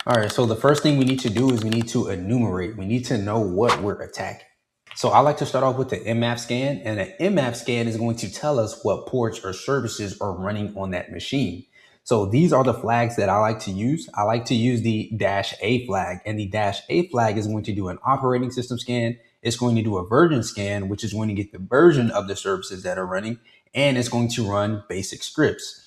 All right, so the first thing we need to do is we need to enumerate. We need to know what we're attacking. So I like to start off with the Nmap Scan, and an Nmap Scan is going to tell us what ports or services are running on that machine. So these are the flags that I like to use. I like to use the -A flag, and the -A flag is going to do an operating system scan. It's going to do a version scan, which is going to get the version of the services that are running, and it's going to run basic scripts.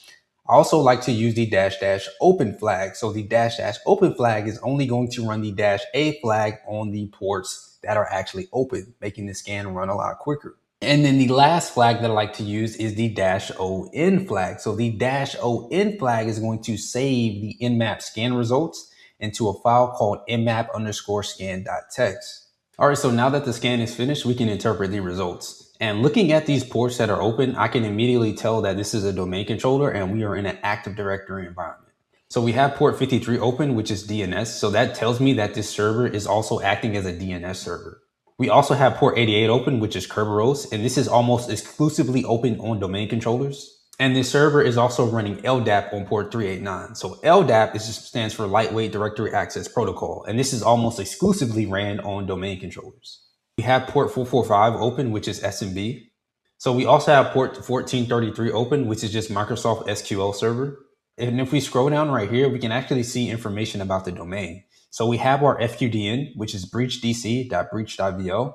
I also like to use the --open flag. So the --open flag is only going to run the -A flag on the ports that are actually open, making the scan run a lot quicker. And then the last flag that I like to use is the -on flag. So the -on flag is going to save the Nmap scan results into a file called nmap_scan.txt. All right, so now that the scan is finished, we can interpret the results. And looking at these ports that are open, I can immediately tell that this is a domain controller and we are in an Active Directory environment. So we have port 53 open, which is DNS. So that tells me that this server is also acting as a DNS server. We also have port 88 open, which is Kerberoasting, and this is almost exclusively open on domain controllers. And this server is also running LDAP on port 389. So LDAP stands for Lightweight Directory Access Protocol, and this is almost exclusively ran on domain controllers. We have port 445 open, which is SMB. So we also have port 1433 open, which is just Microsoft SQL Server. And if we scroll down right here, we can actually see information about the domain. So we have our FQDN, which is breachdc.breach.vo.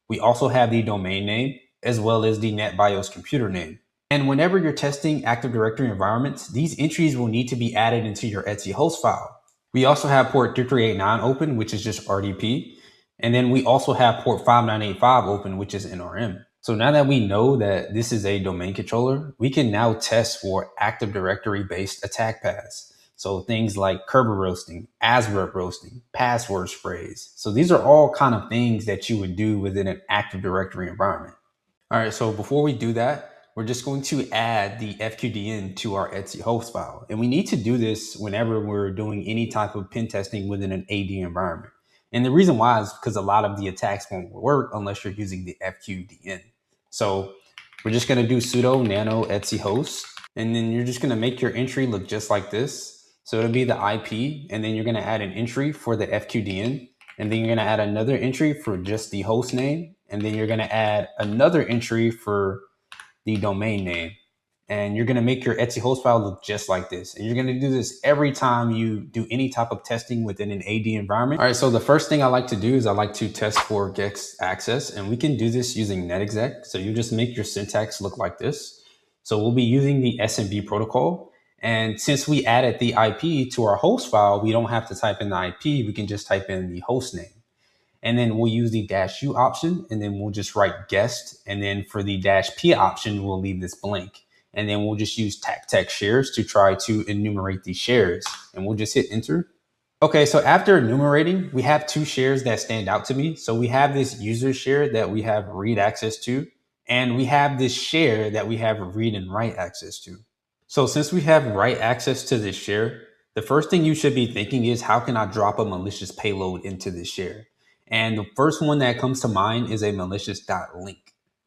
We also have the domain name, as well as the NetBIOS computer name. And whenever you're testing Active Directory environments, these entries will need to be added into your etc host file. We also have port 3389 open, which is just RDP. And then we also have port 5985 open, which is NRM. So now that we know that this is a domain controller, we can now test for Active Directory based attack paths. So things like Kerberoasting, ASREP roasting, password sprays. So these are all kind of things that you would do within an Active Directory environment. All right, so before we do that, we're just going to add the FQDN to our etc host file. And we need to do this whenever we're doing any type of pen testing within an AD environment. And the reason why is because a lot of the attacks won't work unless you're using the FQDN. So we're just going to do sudo nano etc host, and then you're just going to make your entry look just like this. So it'll be the IP, and then you're going to add an entry for the FQDN, and then you're going to add another entry for just the host name, and then you're going to add another entry for the domain name. And you're going to make your etc host file look just like this. And you're going to do this every time you do any type of testing within an AD environment. All right, so the first thing I like to do is I like to test for GEX access, and we can do this using netexec. So you just make your syntax look like this. So we'll be using the SMB protocol. And since we added the IP to our host file, we don't have to type in the IP. We can just type in the host name. And then we'll use the -u option, and then we'll just write guest. And then for the -p option, we'll leave this blank. And then we'll just use tactec shares to try to enumerate these shares. And we'll just hit enter. Okay, so after enumerating, we have two shares that stand out to me. So we have this user share that we have read access to, and we have this share that we have read and write access to. So since we have write access to this share, the first thing you should be thinking is, how can I drop a malicious payload into this share? And the first one that comes to mind is a malicious.link.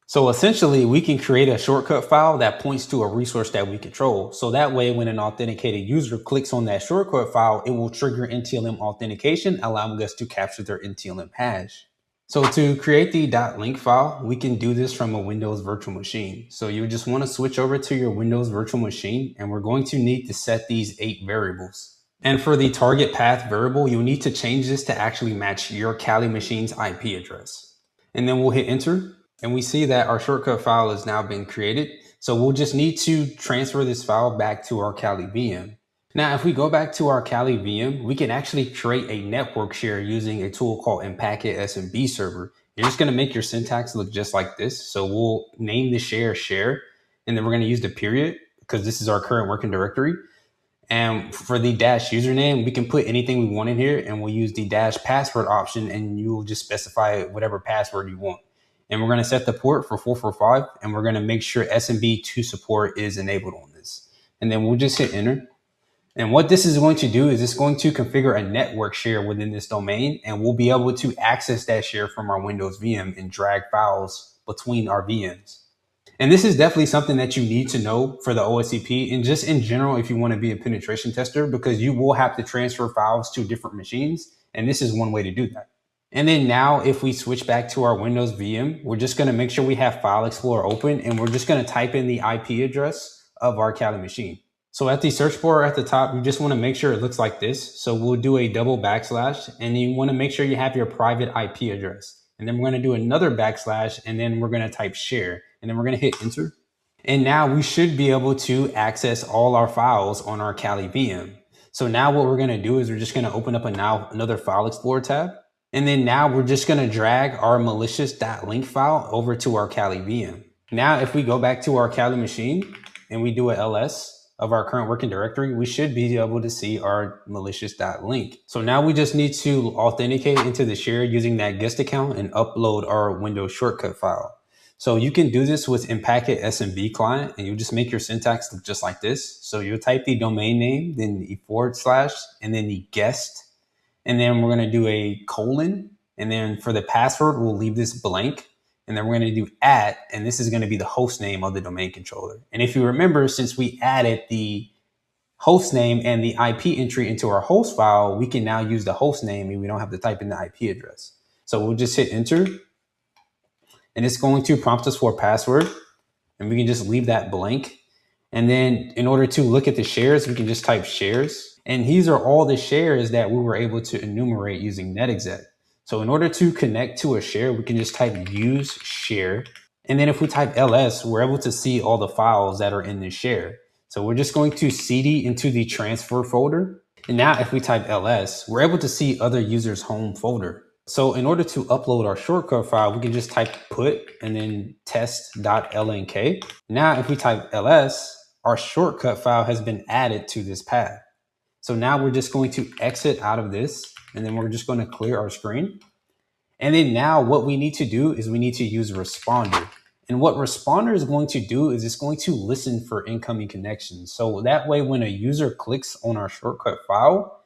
So essentially, we can create a shortcut file that points to a resource that we control. So that way, when an authenticated user clicks on that shortcut file, it will trigger NTLM authentication, allowing us to capture their NTLM hash. So to create the .link file, we can do this from a Windows virtual machine. So you just want to switch over to your Windows virtual machine, and we're going to need to set these 8 variables. And for the target path variable, you'll need to change this to actually match your Kali machine's IP address. And then we'll hit enter. And we see that our shortcut file has now been created. So we'll just need to transfer this file back to our Kali VM. Now, if we go back to our Kali VM, we can actually create a network share using a tool called Empacket SMB server. You're just going to make your syntax look just like this. So we'll name the share, and then we're going to use the period because this is our current working directory. And for the -username, we can put anything we want in here, and we'll use the -password option, and you will just specify whatever password you want. And we're going to set the port for 445, and we're going to make sure SMB2 support is enabled on this. And then we'll just hit enter. And what this is going to do is it's going to configure a network share within this domain, and we'll be able to access that share from our Windows VM and drag files between our VMs. And this is definitely something that you need to know for the OSCP and just in general if you want to be a penetration tester, because you will have to transfer files to different machines. And this is one way to do that. And then now if we switch back to our Windows VM, we're just going to make sure we have File Explorer open, and we're just going to type in the IP address of our Kali machine. So at the search bar at the top, you just want to make sure it looks like this. So we'll do a double backslash, and you want to make sure you have your private IP address. And then we're going to do another backslash, and then we're going to type share, and then we're going to hit enter. And now we should be able to access all our files on our Kali VM. So now what we're going to do is we're just going to open up another File Explorer tab. And then now we're just going to drag our malicious.link file over to our Kali VM. Now, if we go back to our Kali machine and we do a ls of our current working directory, we should be able to see our malicious.link. So now we just need to authenticate into the share using that guest account and upload our Windows shortcut file. So you can do this with Impacket SMB client, and you just make your syntax look just like this. So you'll type the domain name, then the / and then the guest. And then we're going to do a colon. And then for the password, we'll leave this blank. And then we're going to do @ and this is going to be the host name of the domain controller. And if you remember, since we added the host name and the IP entry into our host file, we can now use the host name and we don't have to type in the IP address. So we'll just hit enter. And it's going to prompt us for a password. And we can just leave that blank. And then in order to look at the shares, we can just type shares. And these are all the shares that we were able to enumerate using netexec. So in order to connect to a share, we can just type use share. And then if we type ls, we're able to see all the files that are in this share. So we're just going to cd into the transfer folder. And now if we type ls, we're able to see other users' home folder. So in order to upload our shortcut file, we can just type put and then test.lnk. Now if we type ls, our shortcut file has been added to this path. So now we're just going to exit out of this, and then we're just going to clear our screen. And then now what we need to do is we need to use responder. And what responder is going to do is it's going to listen for incoming connections. So that way, when a user clicks on our shortcut file,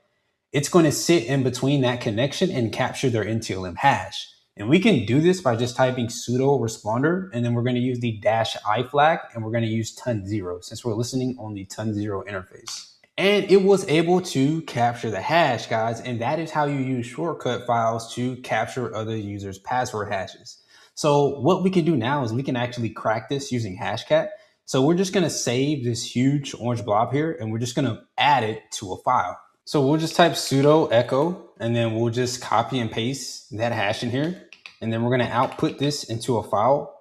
it's going to sit in between that connection and capture their NTLM hash. And we can do this by just typing sudo responder, and then we're going to use the -i flag, and we're going to use ton0 since we're listening on the ton0 interface. And it was able to capture the hash, guys. And that is how you use shortcut files to capture other users' password hashes. So what we can do now is we can actually crack this using Hashcat. So we're just going to save this huge orange blob here, and we're just going to add it to a file. So we'll just type sudo echo, and then we'll just copy and paste that hash in here. And then we're going to output this into a file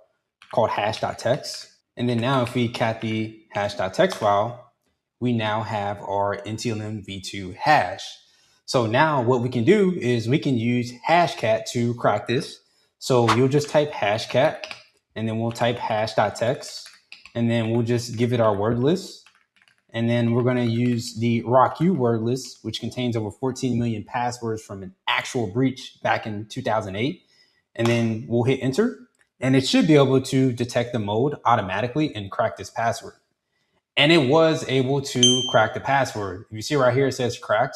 called hash.txt. And then now if we cat the hash.txt file, we now have our NTLM v2 hash. So now what we can do is we can use Hashcat to crack this. So you'll just type Hashcat, and then we'll type hash.txt, and then we'll just give it our word list. And then we're going to use the RockU word list, which contains over 14 million passwords from an actual breach back in 2008. And then we'll hit enter, and it should be able to detect the mode automatically and crack this password. And it was able to crack the password. You see right here, it says cracked.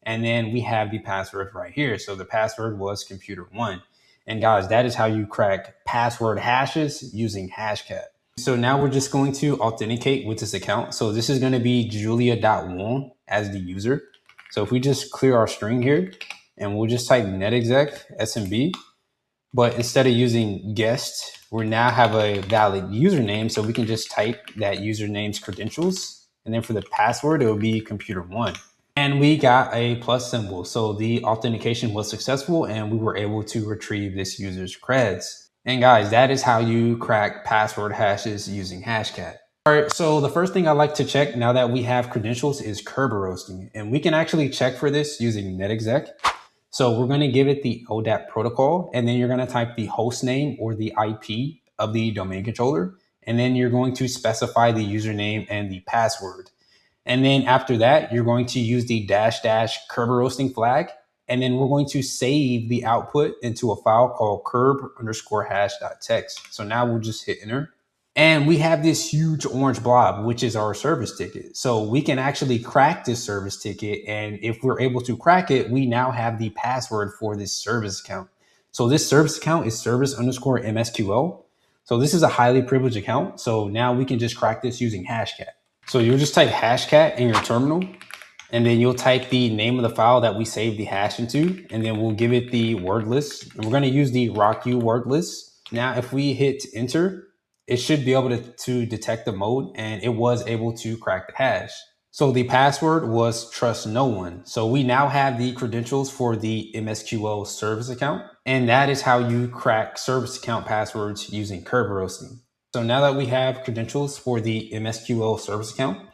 And then we have the password right here. So the password was computer1. And guys, that is how you crack password hashes using Hashcat. So now we're just going to authenticate with this account. So this is going to be julia.won as the user. So if we just clear our string here, and we'll just type netexec SMB. But instead of using guest, we now have a valid username. So we can just type that username's credentials. And then for the password, it will be computer1. And we got a plus symbol. So the authentication was successful, and we were able to retrieve this user's creds. And guys, that is how you crack password hashes using Hashcat. All right, so the first thing I like to check now that we have credentials is Kerberoasting. And we can actually check for this using netexec. So we're going to give it the ODAP protocol, and then you're going to type the host name or the IP of the domain controller. And then you're going to specify the username and the password. And then after that, you're going to use the -- Kerberoasting flag. And then we're going to save the output into a file called kerb_hash.txt. So now we'll just hit enter. And we have this huge orange blob, which is our service ticket. So we can actually crack this service ticket. And if we're able to crack it, we now have the password for this service account. So this service account is service_MSQL. So this is a highly privileged account. So now we can just crack this using Hashcat. So you'll just type Hashcat in your terminal, and then you'll type the name of the file that we saved the hash into, and then we'll give it the word list. And we're going to use the RockU word list. Now, if we hit enter, it should be able to detect the mode, and it was able to crack the hash. So the password was trust no one. So we now have the credentials for the MSQL service account, and that is how you crack service account passwords using Kerberoasting. So now that we have credentials for the MSQL service account,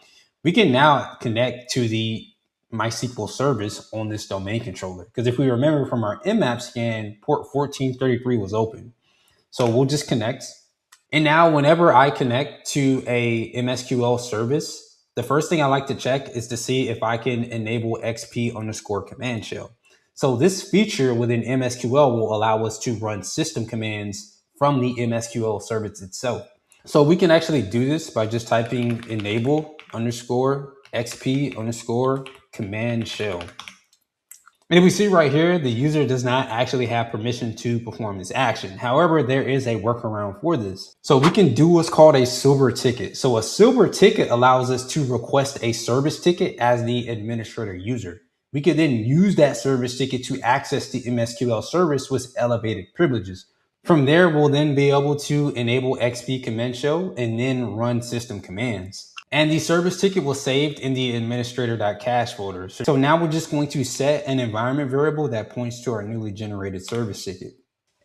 we can now connect to the MySQL service on this domain controller. Because if we remember from our Nmap scan, port 1433 was open. So we'll just connect. And now whenever I connect to a MSQL service, the first thing I like to check is to see if I can enable XP_command shell. So this feature within MSQL will allow us to run system commands from the MSQL service itself. So we can actually do this by just typing enable_XP_command shell. And if we see right here, the user does not actually have permission to perform this action. However, there is a workaround for this. So we can do what's called a silver ticket. So a silver ticket allows us to request a service ticket as the administrator user. We could then use that service ticket to access the MSQL service with elevated privileges. From there, we'll then be able to enable XP command shell and then run system commands. And the service ticket was saved in the administrator.cache folder. So now we're just going to set an environment variable that points to our newly generated service ticket.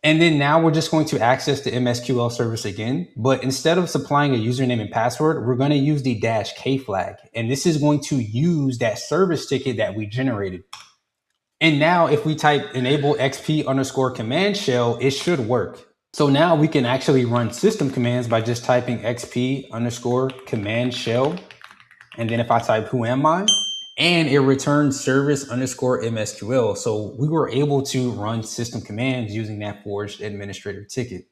And then now we're just going to access the MSQL service again, but instead of supplying a username and password, we're going to use the -k flag. And this is going to use that service ticket that we generated. And now if we type enable XP_command shell, it should work. So now we can actually run system commands by just typing XP_command shell. And then if I type who am I, and it returns service_MSQL. So we were able to run system commands using that forged administrator ticket.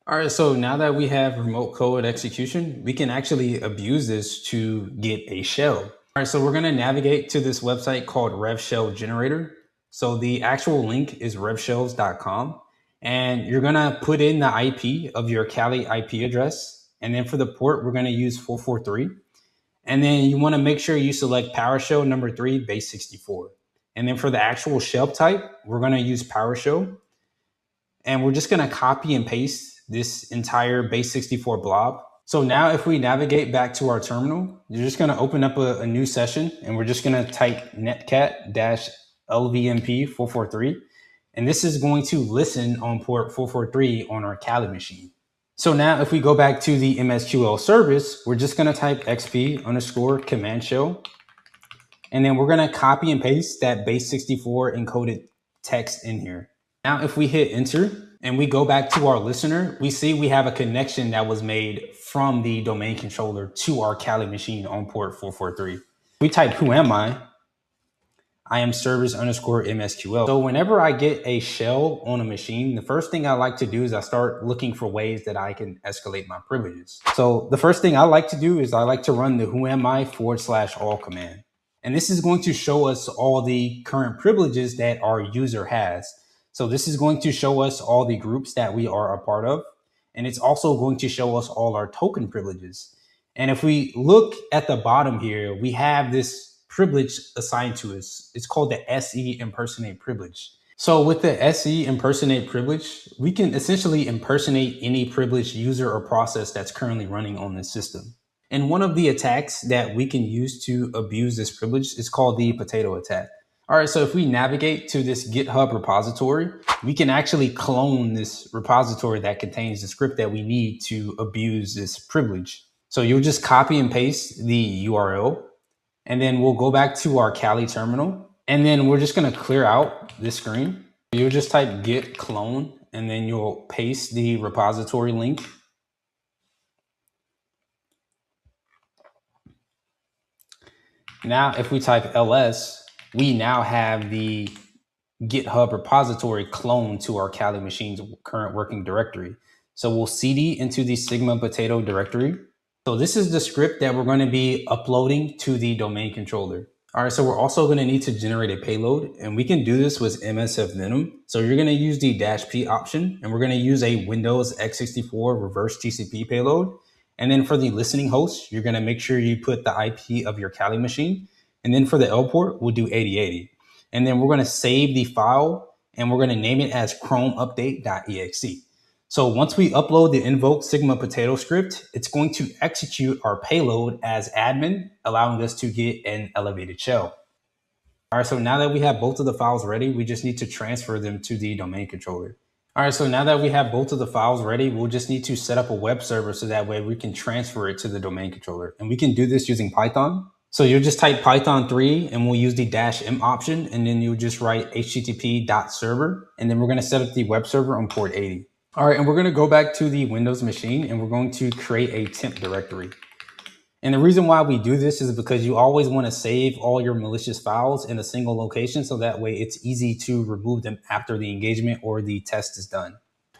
All right, so now that we have remote code execution, we can actually abuse this to get a shell. All right, so we're gonna navigate to this website called RevShell Generator. So the actual link is revshells.com. And you're gonna put in the IP of your Cali IP address. And then for the port, we're gonna use 443. And then you wanna make sure you select PowerShell number 3, base 64. And then for the actual shell type, we're gonna use PowerShell. And we're just gonna copy and paste this entire base 64 blob. So now if we navigate back to our terminal, you're just gonna open up a new session, and we're just gonna type netcat-lvmp443. And this is going to listen on port 443 on our Kali machine. So now if we go back to the MSQL service, we're just gonna type XP_command shell. And then we're gonna copy and paste that base 64 encoded text in here. Now if we hit enter and we go back to our listener, we see we have a connection that was made from the domain controller to our Kali machine on port 443. We type who am I am service_MSQL. So whenever I get a shell on a machine, the first thing I like to do is I start looking for ways that I can escalate my privileges. So the first thing I like to do is I like to run the whoami/all command. And this is going to show us all the current privileges that our user has. So this is going to show us all the groups that we are a part of. And it's also going to show us all our token privileges. And if we look at the bottom here, we have this privilege assigned to us. It's called the SE impersonate privilege. So with the SE impersonate privilege, we can essentially impersonate any privileged user or process that's currently running on the system. And one of the attacks that we can use to abuse this privilege is called the potato attack. All right, so if we navigate to this GitHub repository, we can actually clone this repository that contains the script that we need to abuse this privilege. So you'll just copy and paste the URL. And then we'll go back to our Kali terminal. And then we're just gonna clear out this screen. You'll just type git clone, and then you'll paste the repository link. Now, if we type ls, we now have the GitHub repository cloned to our Kali machine's current working directory. So we'll cd into the SigmaPotato directory. So this is the script that we're going to be uploading to the domain controller. All right, so we're also going to need to generate a payload, and we can do this with MSF Venom. So you're going to use the -P option, and we're going to use a Windows x64 reverse TCP payload. And then for the listening host, you're going to make sure you put the IP of your Kali machine. And then for the L port, we'll do 8080. And then we're going to save the file, and we're going to name it as chromeupdate.exe. So once we upload the invoke SigmaPotato script, it's going to execute our payload as admin, allowing us to get an elevated shell. All right, so now that we have both of the files ready, we just need to transfer them to the domain controller. All right, so now that we have both of the files ready, we'll just need to set up a web server so that way we can transfer it to the domain controller. And we can do this using Python. So you'll just type Python 3 and we'll use the -M option, and then you'll just write http.server, and then we're going to set up the web server on port 80. All right, and we're going to go back to the Windows machine and we're going to create a temp directory. And the reason why we do this is because you always want to save all your malicious files in a single location, so that way it's easy to remove them after the engagement or the test is done.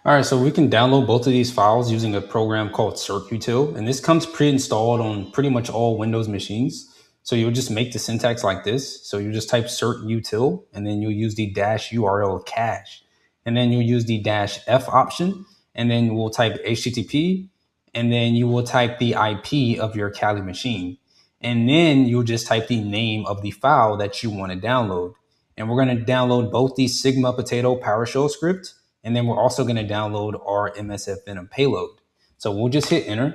All right, so we can download both of these files using a program called circutil, and this comes pre-installed on pretty much all Windows machines. So you'll just make the syntax like this. So you just type circutil, and then you'll use the -URL cache. And then you'll use the -F option, and then we'll type HTTP, and then you will type the IP of your Kali machine. And then you'll just type the name of the file that you want to download. And we're going to download both the SigmaPotato PowerShell script, and then we're also going to download our MSF Venom payload. So we'll just hit enter.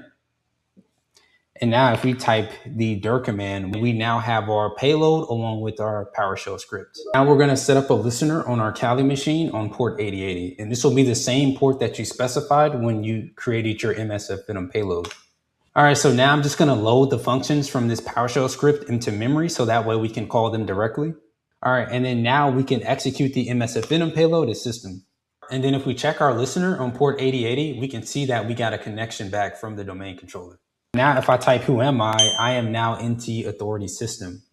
And now if we type the dir command, we now have our payload along with our PowerShell script. Now we're going to set up a listener on our Kali machine on port 8080. And this will be the same port that you specified when you created your MSF Venom payload. All right, so now I'm just going to load the functions from this PowerShell script into memory, so that way we can call them directly. All right, and then now we can execute the MSF Venom payload as system. And then if we check our listener on port 8080, we can see that we got a connection back from the domain controller. Now, if I type who am I am now in the authority system.